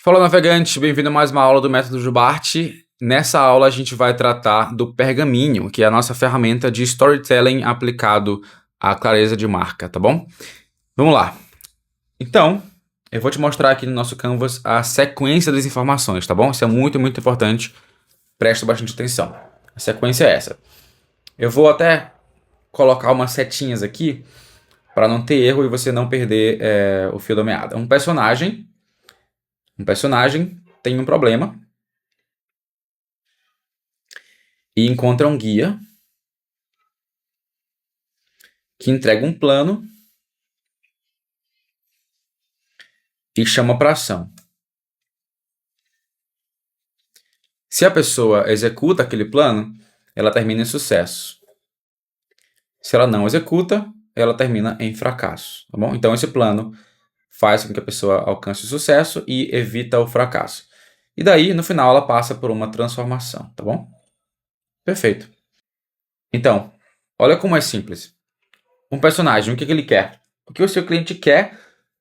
Fala, navegante, bem-vindo a mais uma aula do Método Jubart. Nessa aula a gente vai tratar do Pergaminho, que é a nossa ferramenta de storytelling aplicado à clareza de marca, tá bom? Vamos lá. Então, eu vou te mostrar aqui no nosso Canvas a sequência das informações, tá bom? Isso é muito, muito importante. Presta bastante atenção. A sequência é essa. Eu vou até colocar umas setinhas aqui para não ter erro e você não perder o fio da meada. Um personagem tem um problema e encontra um guia que entrega um plano e chama para ação. Se a pessoa executa aquele plano, ela termina em sucesso. Se ela não executa, ela termina em fracasso, tá bom? Então esse plano faz com que a pessoa alcance o sucesso e evita o fracasso. E daí, no final, ela passa por uma transformação, tá bom? Perfeito. Então, olha como é simples. Um personagem, o que ele quer? O que o seu cliente quer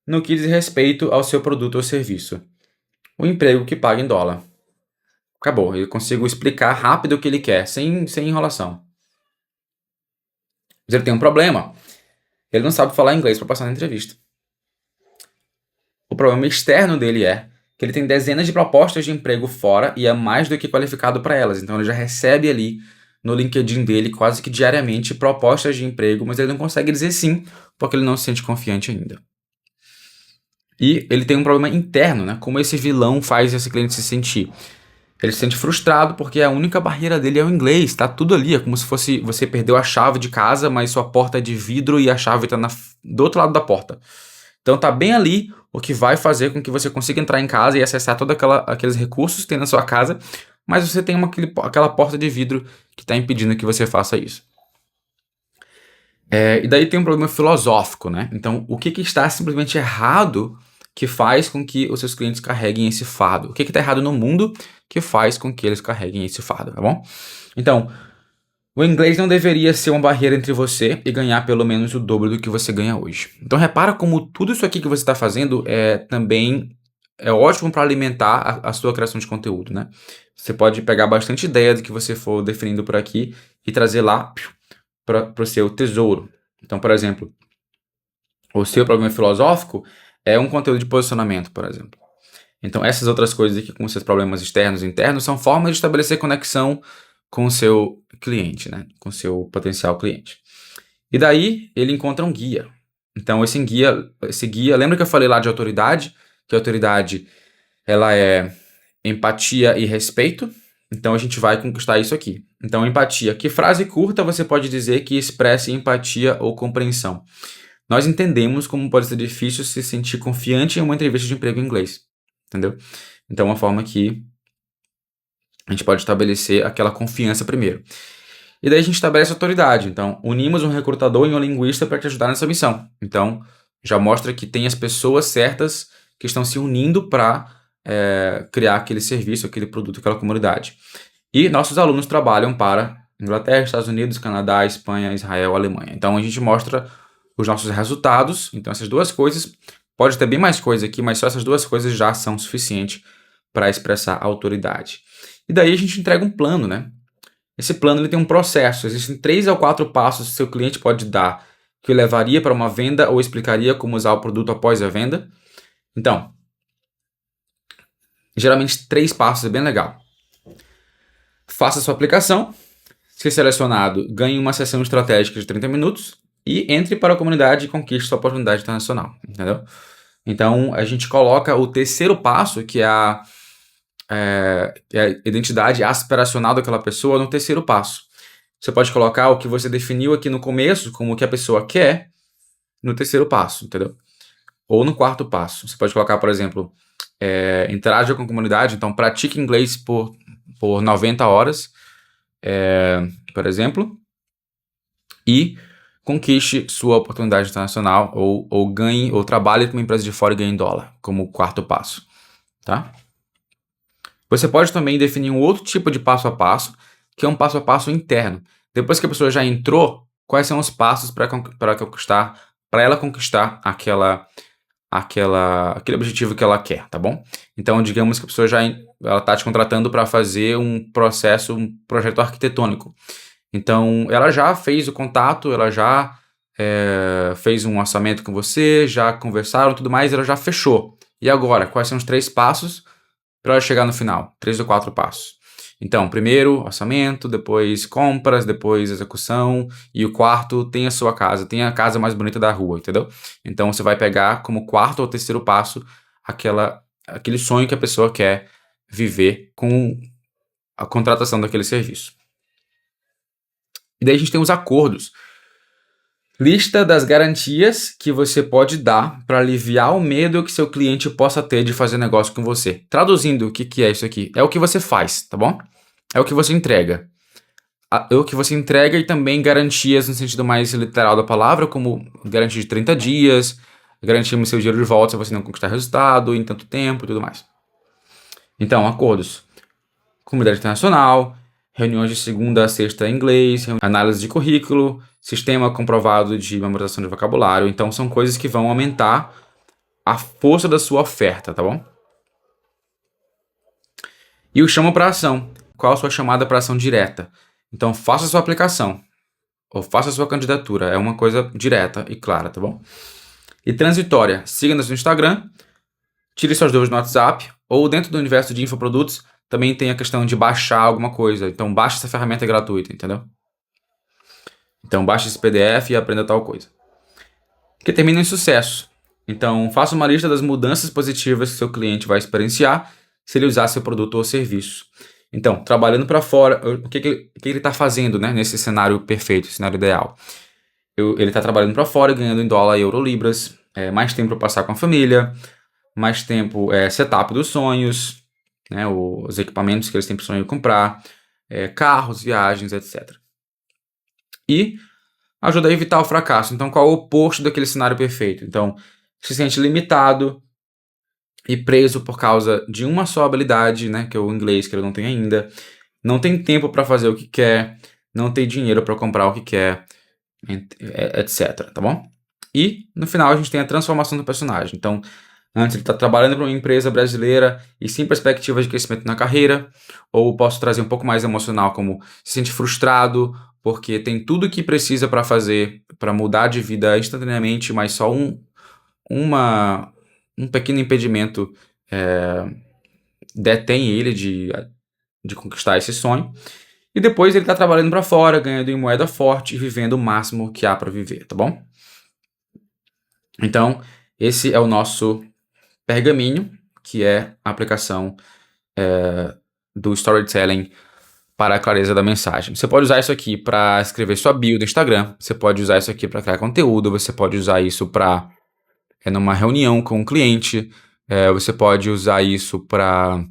no que diz respeito ao seu produto ou serviço? O emprego que paga em dólar. Acabou, eu consigo explicar rápido o que ele quer, sem enrolação. Mas ele tem um problema. Ele não sabe falar inglês para passar na entrevista. O problema externo dele é que ele tem dezenas de propostas de emprego fora e é mais do que qualificado para elas. Então ele já recebe ali no LinkedIn dele quase que diariamente propostas de emprego, mas ele não consegue dizer sim, porque ele não se sente confiante ainda. E ele tem um problema interno, né? Como esse vilão faz esse cliente se sentir? Ele se sente frustrado porque a única barreira dele é o inglês, tá tudo ali, é como se fosse você perdeu a chave de casa, mas sua porta é de vidro e a chave tá do outro lado da porta. Então tá bem ali o que vai fazer com que você consiga entrar em casa e acessar todos aqueles recursos que tem na sua casa, mas você tem aquela porta de vidro que está impedindo que você faça isso. E daí tem um problema filosófico, né? Então o que está simplesmente errado que faz com que os seus clientes carreguem esse fardo? O que está errado no mundo que faz com que eles carreguem esse fardo, tá bom? Então, o inglês não deveria ser uma barreira entre você e ganhar pelo menos o dobro do que você ganha hoje. Então repara como tudo isso aqui que você está fazendo também é ótimo para alimentar a sua criação de conteúdo, né? Você pode pegar bastante ideia do que você for definindo por aqui e trazer lá para o seu tesouro. Então, por exemplo, o seu problema filosófico é um conteúdo de posicionamento, por exemplo. Então, essas outras coisas aqui, como seus problemas externos e internos, são formas de estabelecer conexão com o seu cliente, né? Com o seu potencial cliente. E daí, ele encontra um guia. Então, esse guia, lembra que eu falei lá de autoridade? Que a autoridade, ela é empatia e respeito. Então, a gente vai conquistar isso aqui. Então, empatia. Que frase curta você pode dizer que expresse empatia ou compreensão? Nós entendemos como pode ser difícil se sentir confiante em uma entrevista de emprego em inglês. Entendeu? Então, uma forma que a gente pode estabelecer aquela confiança primeiro. E daí a gente estabelece autoridade. Então, unimos um recrutador e um linguista para te ajudar nessa missão. Então, já mostra que tem as pessoas certas que estão se unindo para criar aquele serviço, aquele produto, aquela comunidade. E nossos alunos trabalham para Inglaterra, Estados Unidos, Canadá, Espanha, Israel, Alemanha. Então, a gente mostra os nossos resultados. Então, essas duas coisas, pode ter bem mais coisa aqui, mas só essas duas coisas já são suficientes para expressar a autoridade. E daí a gente entrega um plano, né? Esse plano ele tem um processo. Existem 3 ou 4 passos que seu cliente pode dar que levaria para uma venda ou explicaria como usar o produto após a venda. Então, geralmente 3 passos é bem legal. Faça sua aplicação. Se selecionado, ganhe uma sessão estratégica de 30 minutos e entre para a comunidade e conquiste sua oportunidade internacional. Entendeu? Então, a gente coloca o terceiro passo, que é a identidade aspiracional daquela pessoa, no terceiro passo. Você pode colocar o que você definiu aqui no começo, como o que a pessoa quer, no terceiro passo, entendeu? Ou no quarto passo. Você pode colocar, por exemplo, interaja com a comunidade, então pratique inglês por 90 horas, por exemplo, e conquiste sua oportunidade internacional, ou ganhe, ou trabalhe com uma empresa de fora e ganhe em dólar, como quarto passo, tá? Você pode também definir um outro tipo de passo a passo, que é um passo a passo interno. Depois que a pessoa já entrou, quais são os passos para ela conquistar aquele objetivo que ela quer, tá bom? Então, digamos que a pessoa ela está te contratando para fazer um projeto arquitetônico. Então, ela já fez o contato, ela já fez um orçamento com você, já conversaram e tudo mais, ela já fechou. E agora, quais são os 3 passos para ela chegar no final? 3 ou 4 passos. Então, primeiro, orçamento, depois compras, depois execução, e o quarto tem a sua casa, tem a casa mais bonita da rua, entendeu? Então, você vai pegar como quarto ou terceiro passo aquele sonho que a pessoa quer viver com a contratação daquele serviço. E daí a gente tem os acordos. Lista das garantias que você pode dar para aliviar o medo que seu cliente possa ter de fazer negócio com você. Traduzindo, o que é isso aqui? É o que você faz, tá bom? É o que você entrega. É o que você entrega e também garantias no sentido mais literal da palavra, como garantia de 30 dias, garantia o seu dinheiro de volta se você não conquistar resultado em tanto tempo e tudo mais. Então, acordos. Comunidade internacional, reuniões de segunda a sexta em inglês, análise de currículo, sistema comprovado de memorização de vocabulário. Então, são coisas que vão aumentar a força da sua oferta, tá bom? E o chama para ação. Qual a sua chamada para ação direta? Então, faça a sua aplicação ou faça a sua candidatura. É uma coisa direta e clara, tá bom? E transitória. Siga-nos no Instagram, tire suas dúvidas no WhatsApp ou dentro do universo de infoprodutos também tem a questão de baixar alguma coisa. Então, baixe essa ferramenta gratuita, entendeu? Então, baixe esse PDF e aprenda tal coisa. Que termina em sucesso. Então, faça uma lista das mudanças positivas que seu cliente vai experienciar se ele usar seu produto ou serviço. Então, trabalhando para fora, o que ele está fazendo, né, nesse cenário perfeito, cenário ideal? Ele está trabalhando para fora, ganhando em dólar, euro, libras, mais tempo para passar com a família, mais tempo setup dos sonhos, né, os equipamentos que eles têm sonho de comprar, carros, viagens, etc. E ajuda a evitar o fracasso. Então, qual é o oposto daquele cenário perfeito? Então, se sente limitado e preso por causa de uma só habilidade, né, que é o inglês, que ele não tem ainda, não tem tempo para fazer o que quer, não tem dinheiro para comprar o que quer, etc, tá bom? E, no final, a gente tem a transformação do personagem. Então, antes ele está trabalhando para uma empresa brasileira e sem perspectiva de crescimento na carreira, ou posso trazer um pouco mais emocional, como se sente frustrado, porque tem tudo o que precisa para fazer, para mudar de vida instantaneamente, mas só um pequeno impedimento detém ele de conquistar esse sonho. E depois ele está trabalhando para fora, ganhando em moeda forte e vivendo o máximo que há para viver, tá bom? Então, esse é o nosso pergaminho, que é a aplicação do storytelling para a clareza da mensagem. Você pode usar isso aqui para escrever sua bio do Instagram, você pode usar isso aqui para criar conteúdo, você pode usar isso para numa reunião com um cliente, você pode usar isso para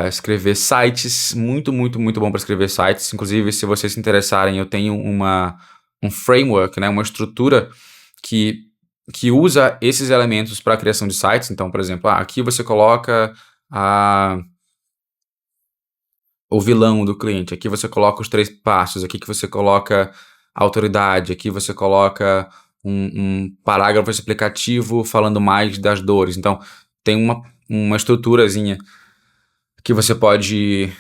escrever sites, muito, muito, muito bom para escrever sites. Inclusive, se vocês se interessarem, eu tenho um framework, né, uma estrutura que usa esses elementos para a criação de sites. Então, por exemplo, aqui você coloca o vilão do cliente, aqui você coloca os 3 passos, aqui que você coloca a autoridade, aqui você coloca um parágrafo explicativo falando mais das dores. Então, tem uma estruturazinha que você pode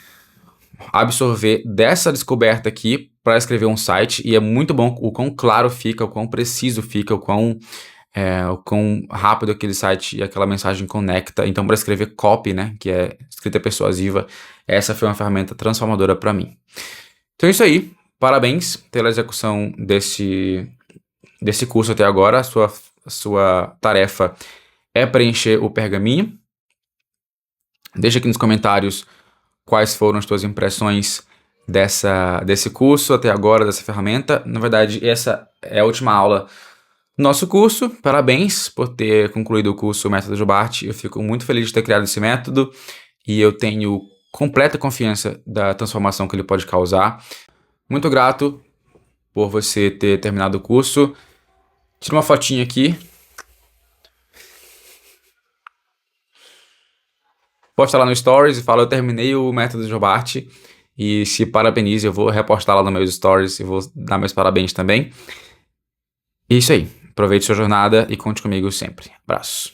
absorver dessa descoberta aqui para escrever um site, e é muito bom o quão claro fica, o quão preciso fica, o quão rápido aquele site e aquela mensagem conecta. Então, para escrever copy, né, que é escrita persuasiva, essa foi uma ferramenta transformadora para mim. Então é isso aí. Parabéns pela execução desse curso até agora. A sua tarefa é preencher o pergaminho. Deixa aqui nos comentários quais foram as tuas impressões desse curso até agora, dessa ferramenta. Na verdade, essa é a última aula do nosso curso. Parabéns por ter concluído o curso Método Jobart. Eu fico muito feliz de ter criado esse método e eu tenho completa confiança da transformação que ele pode causar. Muito grato por você ter terminado o curso. Tira uma fotinha aqui. Posta lá no Stories e fala: eu terminei o Método Jobart, e se parabenize. Eu vou repostar lá nos meus Stories e vou dar meus parabéns também. E isso aí. Aproveite sua jornada e conte comigo sempre. Abraço.